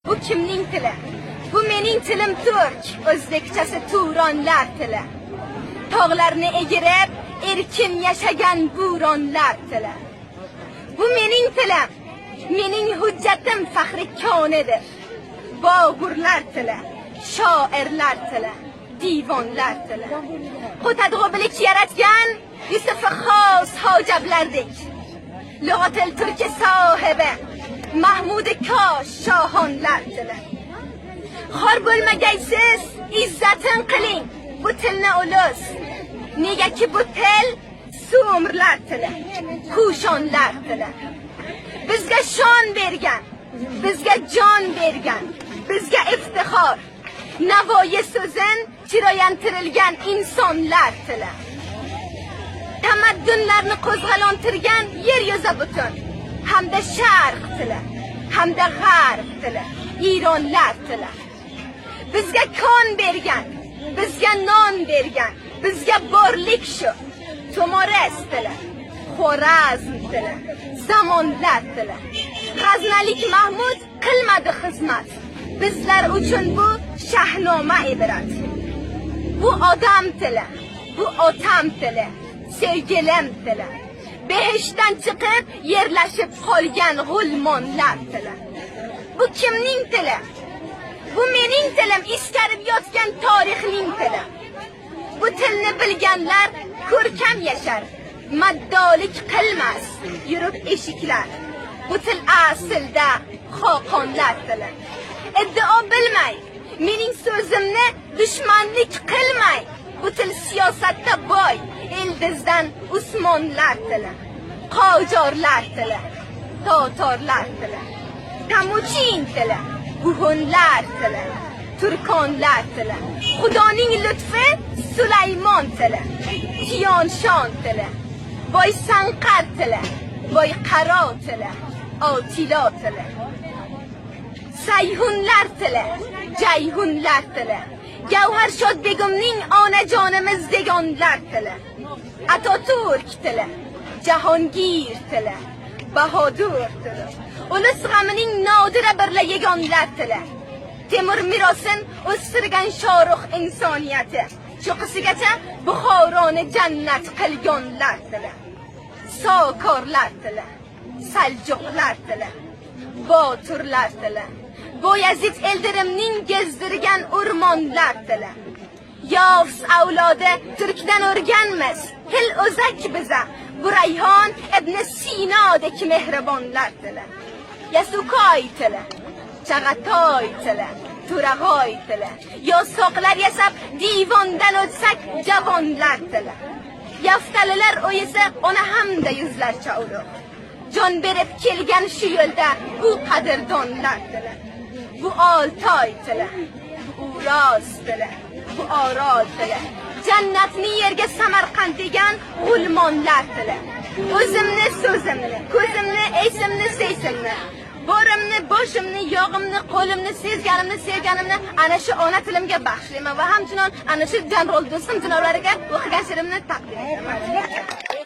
Bu kimning tili? Bu mening tilim turk, o'zbekchasi turonlar tili. Tog'larni egirib, erkin yashagan bo'ronlar tili. Bu mening tilim, mening hujjatim faxri konidir. Bog'urlar tili, shoirlar tili, divonlar tili. Qo'tadg'obilik yaratgan Yusuf xos hojablardek. Lug'atil turki sohibi Mahmud Kosh shohonlar tili. Xor bo'lmagaysiz, izzatin qiling bu tilni ulus. Negaki bu til sumirlar tili, kushonlar tili. Bizga shon bergan, bizga jon bergan, bizga iftixor. Navoiy so'zin chiroyantirilgan insonlar tili. Tamaddunlarni qo'zg'alontirgan yer yuzi butun. Hamda sharq tili, hamda g'arb tili, Ironlar tili. Bizga kon bergan, bizga non bergan, bizga borlik shu. To'mores tili, Xorazm tili, zamonlar tili. G'aznalik Mahmud qilmadi xizmat. Bizlar uchun bu shahnoma ibrat. Bu odam tili, bu otam tili, sevgilim tili. Behishdan chiqib yerlashib qolgan g'ulmonlar tili. Bu kimning tili? Bu mening tilim, iskarib yotgan tarixning tili. Bu tilni bilganlar ko'rkam yashar, maddolik qilmas, yurib eshiklar. Bu til aslida xoqonlar tili. Iddao bilmay, mening so'zimni dushmanlik qilmay. Bu til siyosatda boy, ildizdan Usmonlar tili, Qojarlar tili, Totorlar tili, Tamuchin tili, Buhunlar tili, Turkonlar tili, Xudoning lutfi Sulaymon tili, Tiyonshon tili, Boysanqar tili, Boyqaro tili, Otilo tili, Sayhunlar tili, Jayhunlar tili, Gavharshod begimning onajonimiz degonlar tili, Atatürk tili, Jahongir tili, Bahodur tili, ulus g'amining nodira birla yegonlar tili. Temur mirosin o'stirgan shoruh insoniyati, cho'qisigacha Buxoroni jannat qilganlar tili. Sokorlar tili, Saljuqlar tili, Boturlar tili, Boyazid Eldirimning gezdirgan o'rmonlar tili. Yovs avlodi turkdan o'rganmiz, hil o'zak biza, bu Rayhon ibn Sinodek mehribonlar tili. Yasukoy tili, Chag'atoy tili, To'rag'oy tili. Yosoqlar yasab divondan o'tsak javonlar tili. Yaftalilar o'yisa ona hamda yuzlarcha ulug'. Jon berib kelgan shu yo'lda bu qadrdonlar tili. Bu Oltoy tili, bu Uroz tili, bu Orol tili. Jannatni yerga Samarqand degan g'ulmonlar tili. O'zimni, so'zimni, ko'zimni, esimni, seysimni, borimni, boshimni, yog'imni, qo'limni, sezganimni, sevganimni ana shu ona tilimga bag'ishlayman va hamchinon ana shu Janrol do'stim jinovlariga o'qigan she'rimni taqdim etaman.